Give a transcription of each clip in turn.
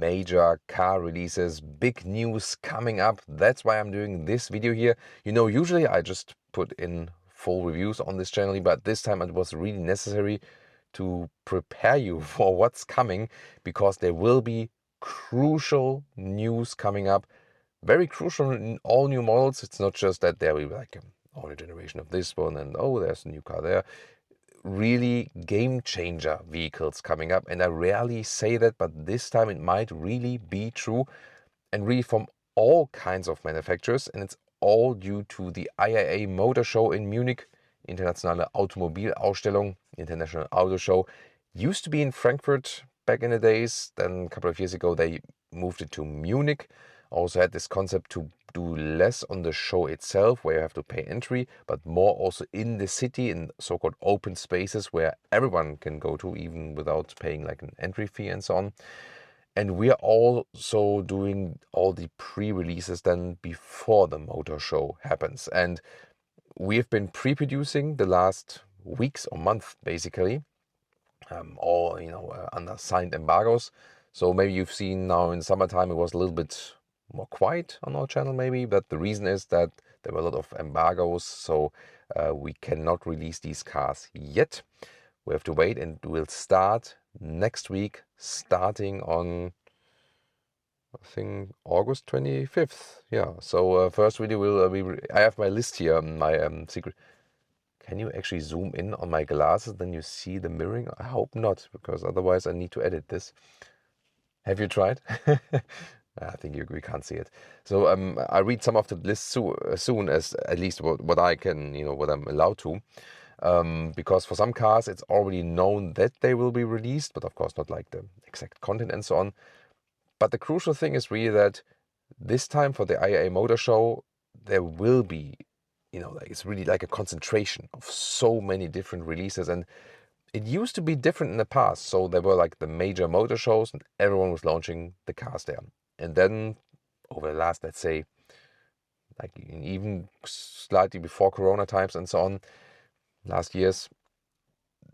major car releases, big news coming up. That's why I'm doing this video here. You know, usually I just put in full reviews on this channel, but this time it was really necessary to prepare you for what's coming, because there will be crucial news coming up. Very crucial in all new models. It's not just that there will be like an older generation of this one and oh, there's a new car there. Really game changer vehicles coming up, and I rarely say that, but this time it might really be true, and really from all kinds of manufacturers, and it's all due to the IAA Motor Show in Munich, Internationale Automobilausstellung, International Auto Show. Used to be in Frankfurt back in the days, then a couple of years ago they moved it to Munich. Also had this concept to do less on the show itself, where you have to pay entry, but more also in the city, in so-called open spaces where everyone can go to, even without paying like an entry fee and so on. And we are also doing all the pre-releases then before the motor show happens. And we have been pre-producing the last weeks or month, basically, all under signed embargoes. So maybe you've seen now in summertime it was a little bit more quiet on our channel maybe, but the reason is that there were a lot of embargoes, so we cannot release these cars yet. We have to wait, and we'll start next week, starting on, I think, August 25th. Yeah, so first video will be, I have my list here, my secret. Can you actually zoom in on my glasses, then you see the mirroring? I hope not, because otherwise I need to edit this. Have you tried? I think we can't see it. So I read some of the lists soon, as at least what I can, what I'm allowed to. Because for some cars it's already known that they will be released, but of course not like the exact content and so on. But the crucial thing is really that this time for the IAA Motor Show, there will be, like it's really like a concentration of so many different releases. And it used to be different in the past. So there were like the major motor shows and everyone was launching the cars there. And then over the last, let's say, like even slightly before Corona times and so on, last years,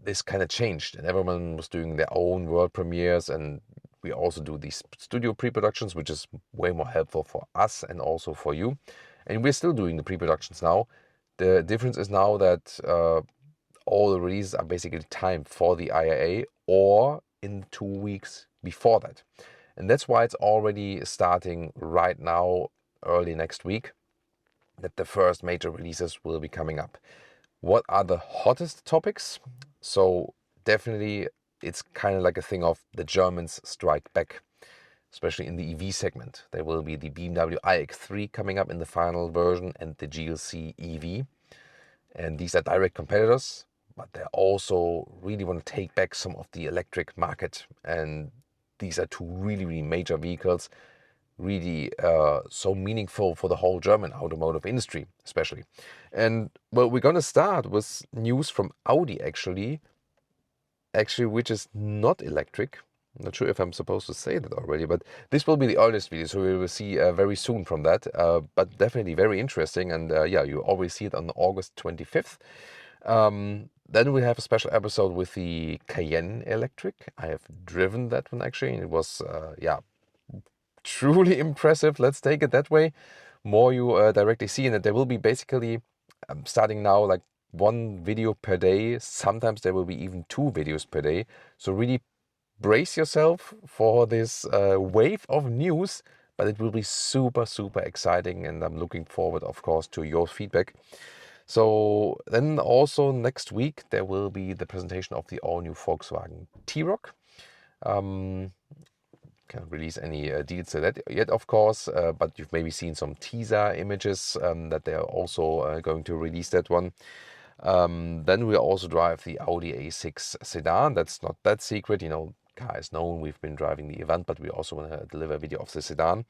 this kind of changed and everyone was doing their own world premieres, and we also do these studio pre-productions, which is way more helpful for us and also for you. And we're still doing the pre-productions now. The difference is now that all the releases are basically timed for the IAA or in 2 weeks before that. And that's why it's already starting right now, early next week, that the first major releases will be coming up. What are the hottest topics? So definitely it's kind of like a thing of the Germans strike back, especially in the EV segment. There will be the BMW iX3 coming up in the final version and the GLC EV. And these are direct competitors, but they also really want to take back some of the electric market. And these are two really, really major vehicles, really so meaningful for the whole German automotive industry, especially. And well, we're going to start with news from Audi, actually, which is not electric. I'm not sure if I'm supposed to say that already, but this will be the earliest video, so we will see very soon from that. But definitely very interesting, and yeah, you always see it on August 25th. Then we have a special episode with the Cayenne Electric. I have driven that one actually, and it was, yeah, truly impressive. Let's take it that way. More you directly see in it. There will be basically, starting now, like 1 video per day. Sometimes there will be even 2 videos per day. So really brace yourself for this wave of news, but it will be super, super exciting. And I'm looking forward, of course, to your feedback. So then also next week, there will be the presentation of the all-new Volkswagen T-Roc. Can't release any deals to that yet, of course, but you've maybe seen some teaser images that they are also going to release that one. Then we also drive the Audi A6 sedan. That's not that secret, car is known. We've been driving the event, but we also want to deliver a video of the sedan.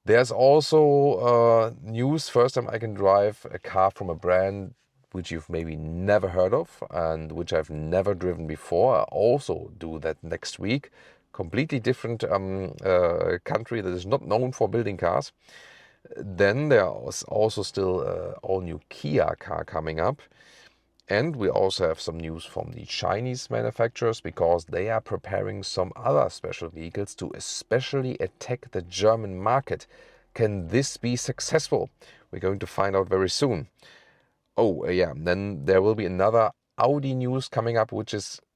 There's also news. First time I can drive a car from a brand which you've maybe never heard of and which I've never driven before. I'll also do that next week. Completely different country that is not known for building cars. Then there is also still all new Kia car coming up. And we also have some news from the Chinese manufacturers, because they are preparing some other special vehicles to especially attack the German market. Can this be successful? We're going to find out very soon. Oh, yeah, then there will be another Audi news coming up, which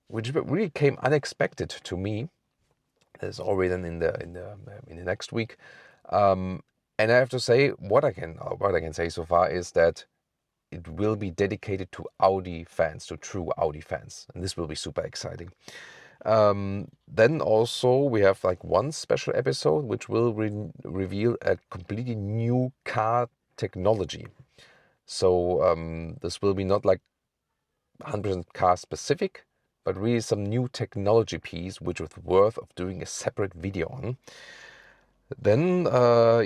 really came unexpected to me. It's already in the next week. And I have to say, what I can say so far is that it will be dedicated to Audi fans, to true Audi fans, and this will be super exciting. Then also we have like one special episode which will reveal a completely new car technology. So this will be not like 100% car specific, but really some new technology piece which is worth of doing a separate video on. Then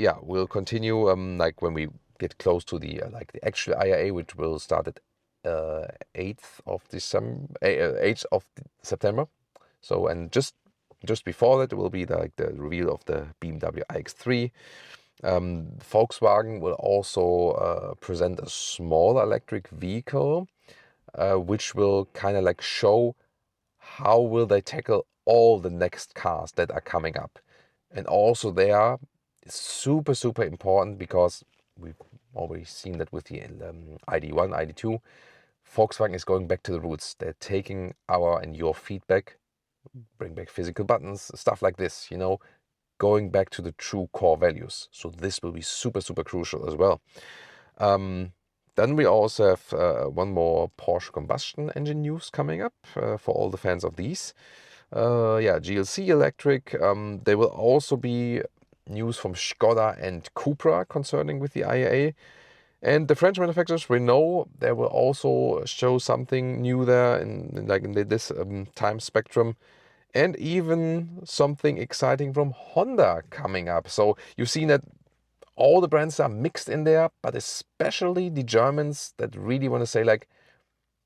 yeah, we'll continue like when we get close to the the actual IAA, which will start at 8th of September. So, and just before that will be the reveal of the BMW iX3. Volkswagen will also present a small electric vehicle, which will kind of like show how will they tackle all the next cars that are coming up. And also they are super, super important, because we've already seen that with the ID1, ID2. Volkswagen is going back to the roots. They're taking our and your feedback, bring back physical buttons, stuff like this, you know, going back to the true core values. So this will be super, super crucial as well. Then we also have one more Porsche combustion engine news coming up for all the fans of these. Yeah, GLC electric. There will also be news from Skoda and Cupra concerning with the IAA. And the French manufacturers, we know they will also show something new there in this time spectrum. And even something exciting from Honda coming up. So you've seen that all the brands are mixed in there, but especially the Germans that really want to say like,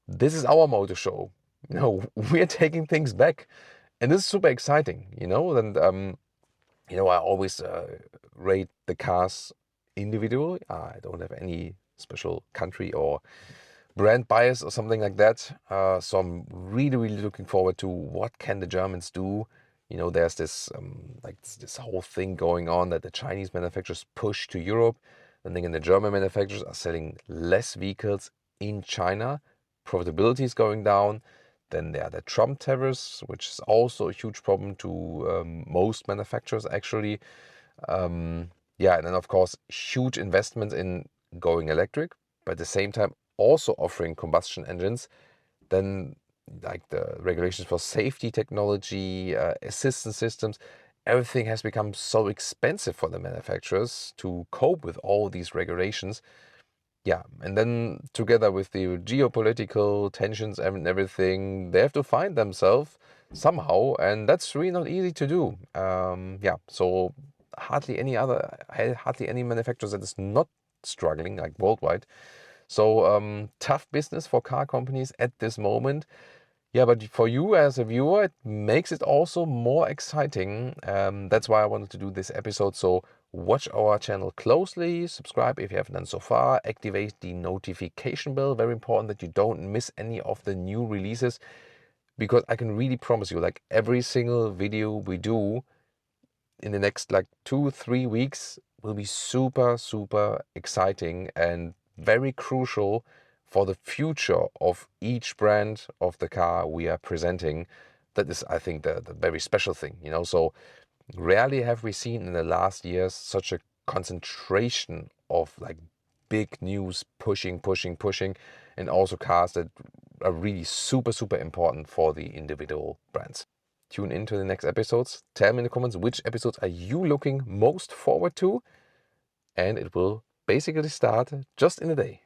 this is our motor show. You know, we're taking things back. And this is super exciting, you know. And, you know, I always rate the cars individually. I don't have any special country or brand bias or something like that. So I'm really, really looking forward to what can the Germans do. You know, there's this this whole thing going on that the Chinese manufacturers push to Europe. And then the German manufacturers are selling less vehicles in China. Profitability is going down. Then there are the Trump tariffs, which is also a huge problem to most manufacturers actually. Yeah, and then of course huge investments in going electric, but at the same time also offering combustion engines. Then like the regulations for safety technology, assistance systems, everything has become so expensive for the manufacturers to cope with all these regulations. Yeah, and then together with the geopolitical tensions and everything, they have to find themselves somehow, and that's really not easy to do. Yeah, so hardly any manufacturers that is not struggling like worldwide. So tough business for car companies at this moment. Yeah, but for you as a viewer, it makes it also more exciting. That's why I wanted to do this episode. So watch our channel closely, subscribe if you haven't done so far, activate the notification bell. Very important that you don't miss any of the new releases, because I can really promise you, like every single video we do in the next like 2-3 weeks will be super, super exciting and very crucial for the future of each brand of the car we are presenting. That is, I think, the very special thing, you know. So rarely have we seen in the last years such a concentration of like big news pushing, and also cars that are really super, super important for the individual brands. Tune into the next episodes. Tell me in the comments which episodes are you looking most forward to, and it will basically start just in a day.